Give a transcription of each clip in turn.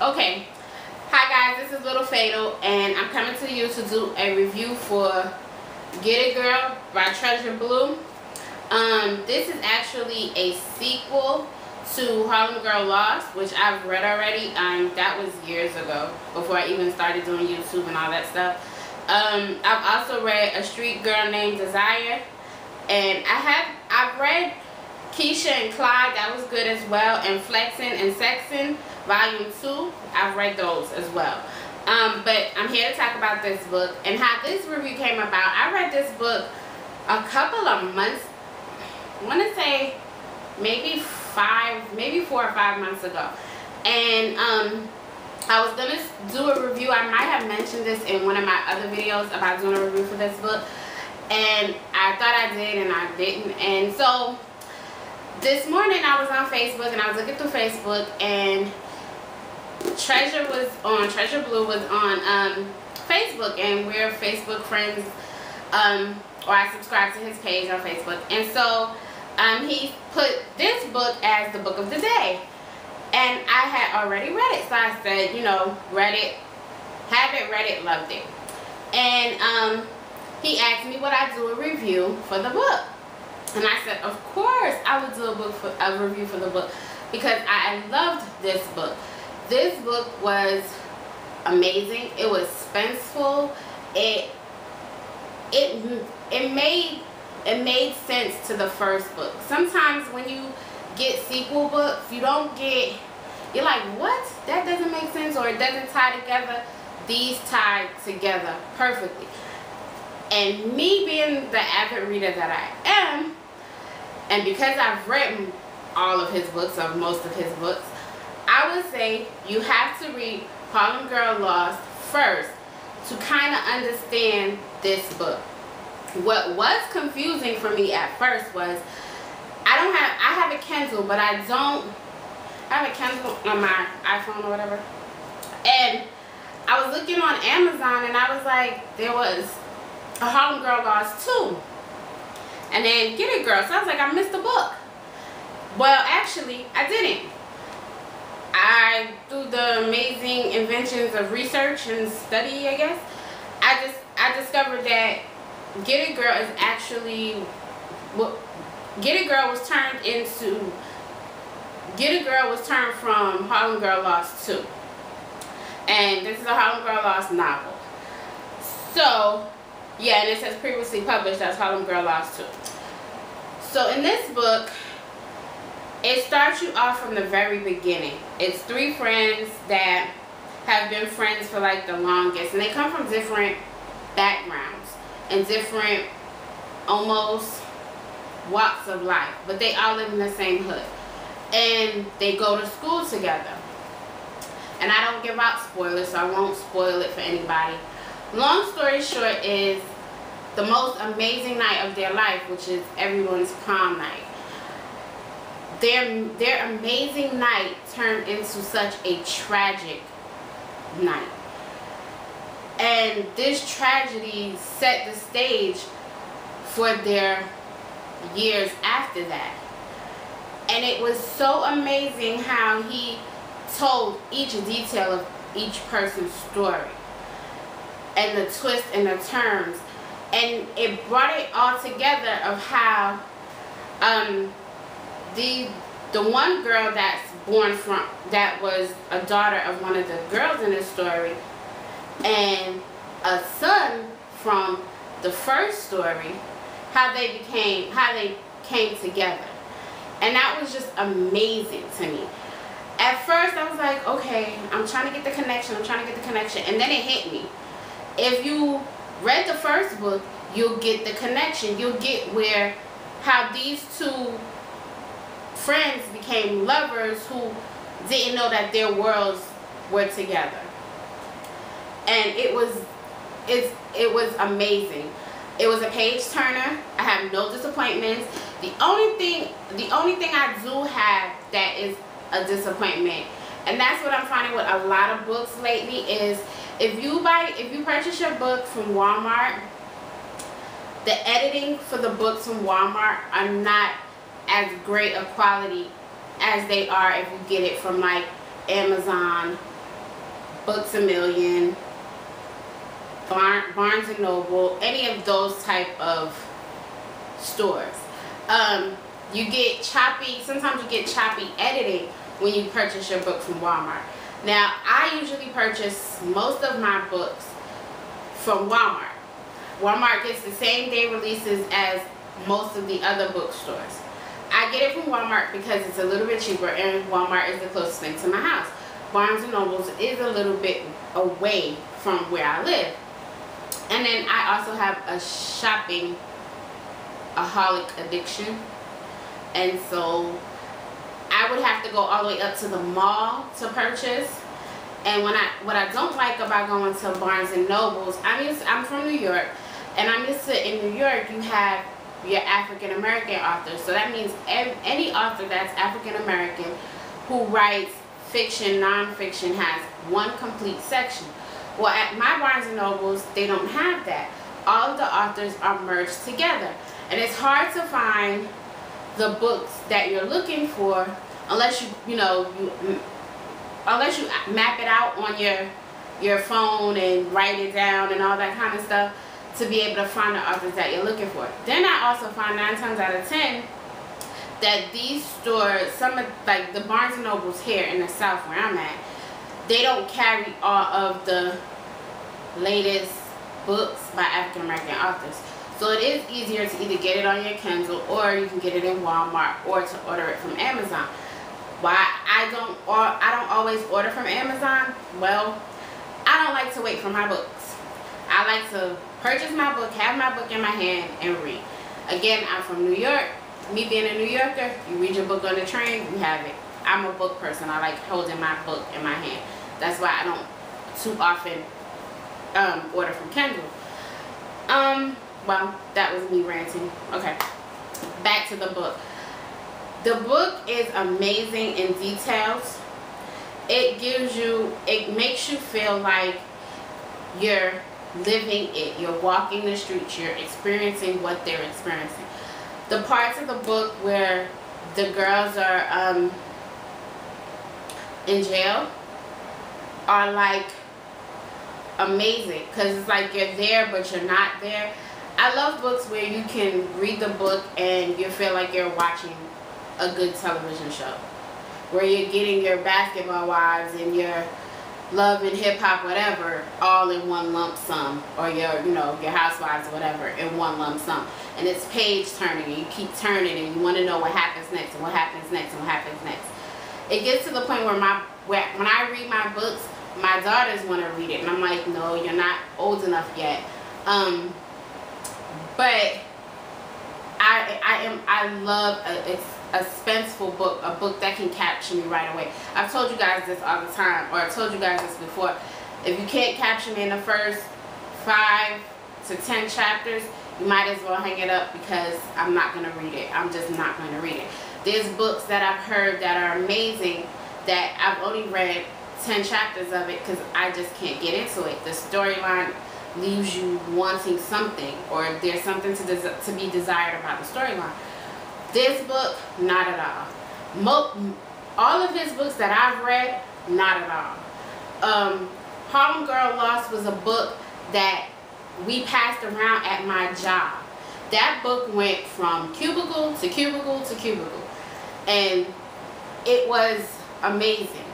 Okay, hi guys, this is Little Fatal, and I'm coming to you to do a review for Get It Girl by Treasure Blue. This is actually a sequel to Harlem Girl Lost, which I've read already. That was years ago, before I even started doing YouTube and all that stuff. I've also read A Street Girl Named Desire, and I've read Keisha and Clyde, that was good as well, and Flexin' and Sexin' Volume 2, I've read those as well. But I'm here to talk about this book and how this review came about. I read this book a couple of months, I want to say maybe 4 or 5 months ago. And I was going to do a review. I might have mentioned this in one of my other videos about doing a review for this book. And I thought I did and I didn't. And so this morning I was on Facebook and I was looking through Facebook, and Treasure Blue was on Facebook, and we're Facebook friends, or I subscribe to his page on Facebook. And so he put this book as the book of the day, and I had already read it, so I said, you know, read it, loved it. And he asked me would I do a review for the book, and I said of course I would do a review for the book, because I loved this book. This book was amazing. It was suspenseful. It made sense to the first book. Sometimes when you get sequel books, you're like, what? That doesn't make sense, or it doesn't tie together. These tied together perfectly. And me being the avid reader that I am, and because I've read all of his books, or most of his books, I would say you have to read Harlem Girl Lost first to kind of understand this book. What was confusing for me at first was I have a Kindle, but I have a Kindle on my iPhone or whatever. And I was looking on Amazon and I was like, there was a Harlem Girl Lost 2. And then Get It Girl. So I was like, I missed the book. Well, actually, I didn't. Through the amazing inventions of research and study, I guess, I discovered that Get It Girl is actually Get It Girl was turned from Harlem Girl Lost 2. And this is a Harlem Girl Lost novel. So, yeah, and it says previously published as Harlem Girl Lost 2. So in this book, it starts you off from the very beginning. It's 3 friends that have been friends for like the longest, and they come from different backgrounds and different almost walks of life, but they all live in the same hood, and they go to school together. And I don't give out spoilers, so I won't spoil it for anybody. Long story short is the most amazing night of their life, which is everyone's prom night. Their amazing night turned into such a tragic night. And this tragedy set the stage for their years after that. And it was so amazing how he told each detail of each person's story, and the twists and the turns. And it brought it all together of how the one girl that was a daughter of one of the girls in the story, and a son from the first story, how they came together. And that was just amazing to me. At first I was like, okay, I'm trying to get the connection, and then it hit me. If you read the first book, you'll get the connection. You'll get how these 2 friends became lovers who didn't know that their worlds were together. And it was amazing. It was a page turner. I have no disappointments. The only thing I do have that is a disappointment, and that's what I'm finding with a lot of books lately, is if you purchase your book from Walmart, the editing for the books from Walmart are not as great a quality as they are if you get it from like Amazon Books A Million, Barnes and Noble, any of those type of stores. You get choppy, sometimes you get choppy editing when you purchase your book from Walmart. Now, I usually purchase most of my books from Walmart. Walmart gets the same day releases as most of the other bookstores. I get it from Walmart because it's a little bit cheaper, and Walmart is the closest thing to my house. Barnes and Nobles is a little bit away from where I live. And then I also have a shopping aholic addiction, and so I would have to go all the way up to the mall to purchase. And what I don't like about going to Barnes and Nobles, I'm from New York, and I'm used to, in New York you have your African American authors. So that means any author that's African American who writes fiction, non-fiction, has one complete section. Well, at my Barnes and Nobles, they don't have that. All of the authors are merged together, and it's hard to find the books that you're looking for unless unless you map it out on your phone and write it down and all that kind of stuff to be able to find the authors that you're looking for. Then I also find 9 times out of 10 that these stores, like the Barnes and Nobles here in the South where I'm at, they don't carry all of the latest books by African American authors. So it is easier to either get it on your Kindle, or you can get it in Walmart, or to order it from Amazon. Why I don't always order from Amazon? Well, I don't like to wait for my books. I like to purchase my book, have my book in my hand, and read. Again, I'm from New York. Me being a New Yorker, you read your book on the train, you have it. I'm a book person. I like holding my book in my hand. That's why I don't too often order from Kindle. Well, that was me ranting. Okay, back to the book. The book is amazing in details. It makes you feel like you're living it. You're walking the streets. You're experiencing what they're experiencing. The parts of the book where the girls are in jail are like amazing, because it's like you're there but you're not there. I love books where you can read the book and you feel like you're watching a good television show, where you're getting your Basketball Wives and your Love and Hip Hop whatever all in one lump sum, or your your Housewives or whatever in one lump sum, and it's page turning and you keep turning and you want to know what happens next and what happens next and what happens next. It gets to the point where when I read my books, my daughters want to read it, and I'm like, no, you're not old enough yet. But I love a suspenseful book, a book that can capture me right away. I've told you guys this all the time, or I told you guys this before. If you can't capture me in the first 5 to 10 chapters, you might as well hang it up, because I'm not going to read it. I'm just not going to read it. There's books that I've heard that are amazing that I've only read 10 chapters of it because I just can't get into it. The storyline leaves you wanting something, or there's something to be desired about the storyline. This book, not at all. All of his books that I've read, not at all. Harlem Girl Lost was a book that we passed around at my job. That book went from cubicle to cubicle to cubicle, and it was amazing.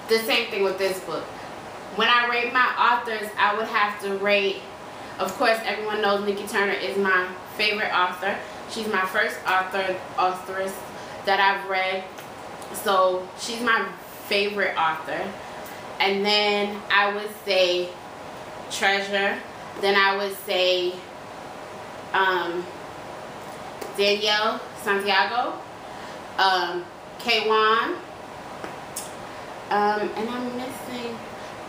The same thing with this book. When I rate my authors, I would have to rate, of course, everyone knows Nikki Turner is my favorite author. She's my first authoress that I've read, so she's my favorite author. And then I would say Treasure. Then I would say Danielle Santiago, K1, and I'm missing,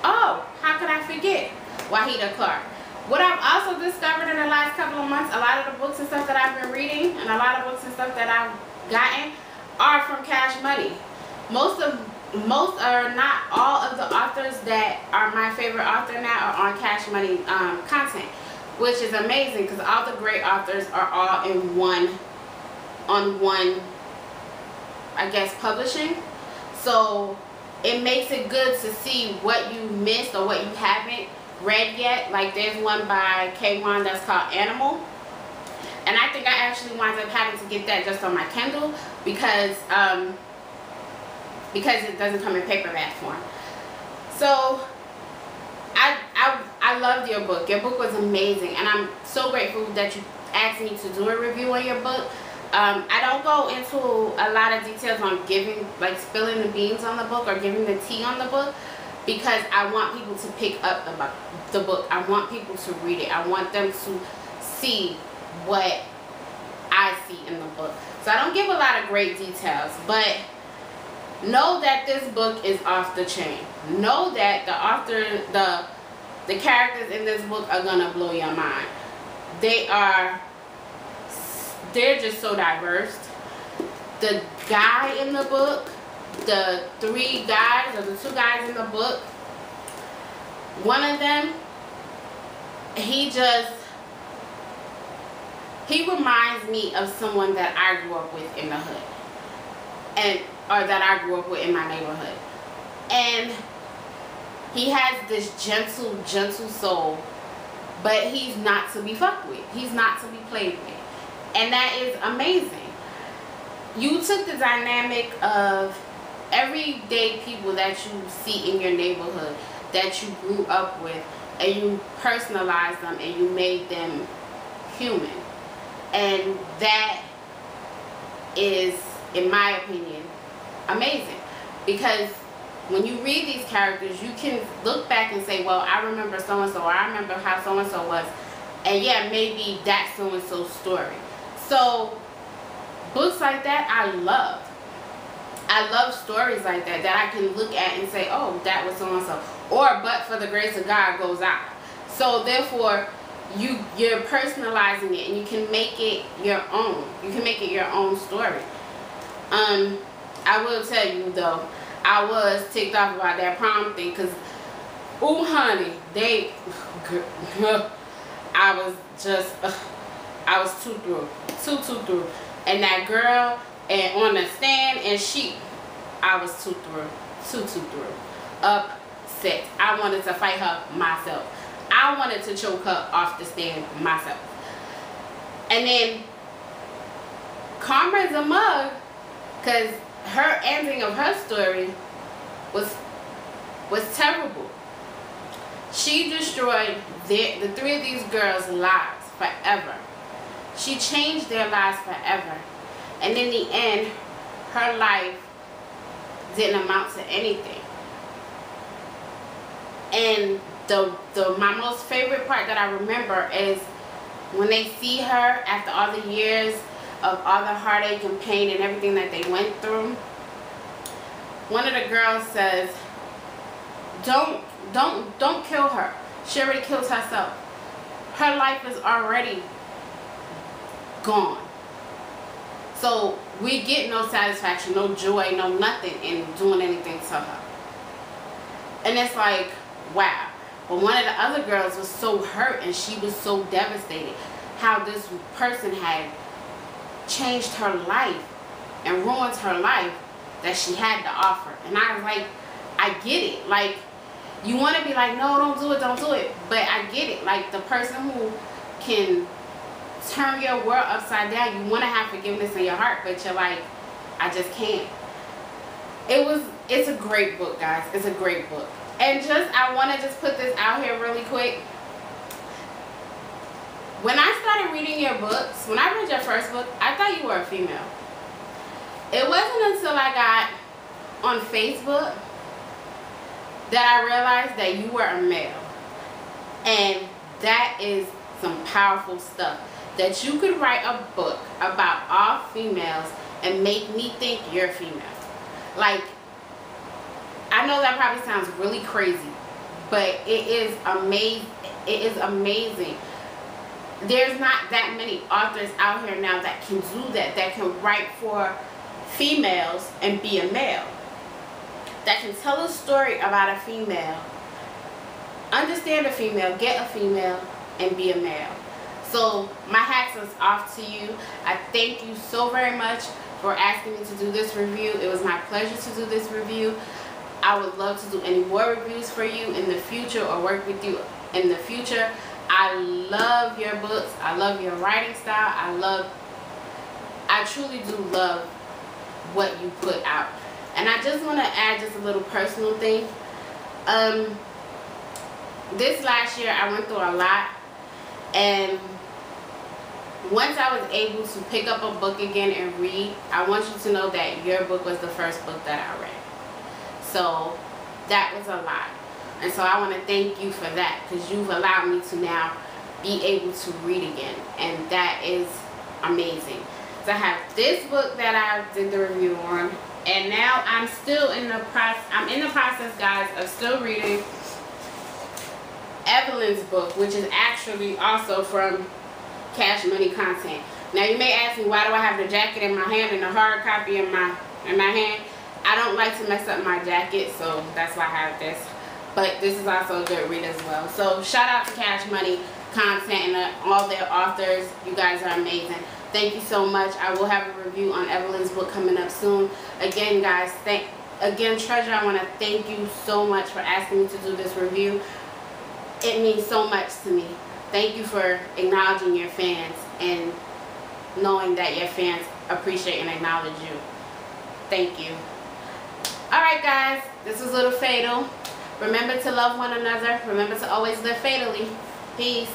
oh, how could I forget? Wahida Clark. What I've also discovered in the last couple of months, a lot of the books and stuff that I've been reading, and a lot of books and stuff that I've gotten, are from Cash Money. Most or not all of the authors that are my favorite author now are on Cash Money content, which is amazing, because all the great authors are all in one, I guess, publishing. So it makes it good to see what you missed or what you haven't read yet. Like there's one by K1 that's called Animal, and I think I actually wound up having to get that just on my Kindle because it doesn't come in paperback form. So I loved your book. Your book was amazing, and I'm so grateful that you asked me to do a review on your book. I don't go into a lot of details on giving, like spilling the beans on the book or giving the tea on the book, because I want people to pick up the book. I want people to read it. I want them to see what I see in the book. So I don't give a lot of great details, but know that this book is off the chain. Know that the author, the characters in this book are gonna blow your mind. They're just so diverse. The guy in the book, the three guys or the two guys in the book, one of them, he reminds me of someone that I grew up with in the hood, or that I grew up with in my neighborhood. And he has this gentle soul, but he's not to be fucked with. He's not to be played with. And that is amazing. You took the dynamic of everyday people that you see in your neighborhood, that you grew up with, and you personalized them and you made them human. And that is, in my opinion, amazing. Because when you read these characters, you can look back and say, well, I remember so-and-so, or I remember how so-and-so was. And yeah, maybe that's so-and-so's story. So books like that, I love. I love stories like that I can look at and say, oh, that was so-and-so. Or, but for the grace of God goes I. So therefore, you're personalizing it, and you can make it your own. You can make it your own story. I will tell you though, I was ticked off about that prom thing, because, ooh honey, I was too through. And that girl, and on the stand, and I was too through. Upset. I wanted to fight her myself. I wanted to choke her off the stand myself. And then Karma's a mug, because her ending of her story was terrible. She destroyed the three of these girls' lives forever. She changed their lives forever. And in the end, her life didn't amount to anything. And my most favorite part that I remember is when they see her after all the years of all the heartache and pain and everything that they went through. One of the girls says, don't kill her. She already killed herself. Her life is already gone. So we get no satisfaction, no joy, no nothing in doing anything to her. And it's like, wow. But one of the other girls was so hurt, and she was so devastated how this person had changed her life and ruined her life that she had to offer. And I was like, I get it. Like, you want to be like, no, don't do it. But I get it. Like, the person who can turn your world upside down, you want to have forgiveness in your heart, but you're like, I just can't. It's a great book, guys. It's a great book. And I want to just put this out here really quick. When I started reading your books, when I read your first book, I thought you were a female. It wasn't until I got on Facebook that I realized that you were a male. And that is some powerful stuff. That you could write a book about all females and make me think you're female. Like, I know that probably sounds really crazy, but it is amazing. It is amazing. There's not that many authors out here now that can do that can write for females and be a male. That can tell a story about a female, understand a female, get a female, and be a male. So my hats is off to you. I thank you so very much for asking me to do this review. It was my pleasure to do this review. I would love to do any more reviews for you in the future or work with you in the future. I love your books. I love your writing style. I truly do love what you put out. And I just want to add just a little personal thing. This last year I went through a lot, and once I was able to pick up a book again and read, I want you to know that your book was the first book that I read. So that was a lot. And so I want to thank you for that, because you've allowed me to now be able to read again. And that is amazing. So I have this book that I did the review on. And now I'm still in the process, guys, of still reading Evelyn's book, which is actually also from Cash Money Content. Now you may ask me, why do I have the jacket in my hand and the hard copy in my hand? I don't like to mess up my jacket, so that's why I have this. But this is also a good read as well. So shout out to Cash Money Content and all their authors. You guys are amazing. Thank you so much. I will have a review on Evelyn's book coming up soon. Again, guys, Treasure, I want to thank you so much for asking me to do this review. It means so much to me. Thank you for acknowledging your fans and knowing that your fans appreciate and acknowledge you. Thank you. Alright, guys, this was Little Fatal. Remember to love one another. Remember to always live fatally. Peace.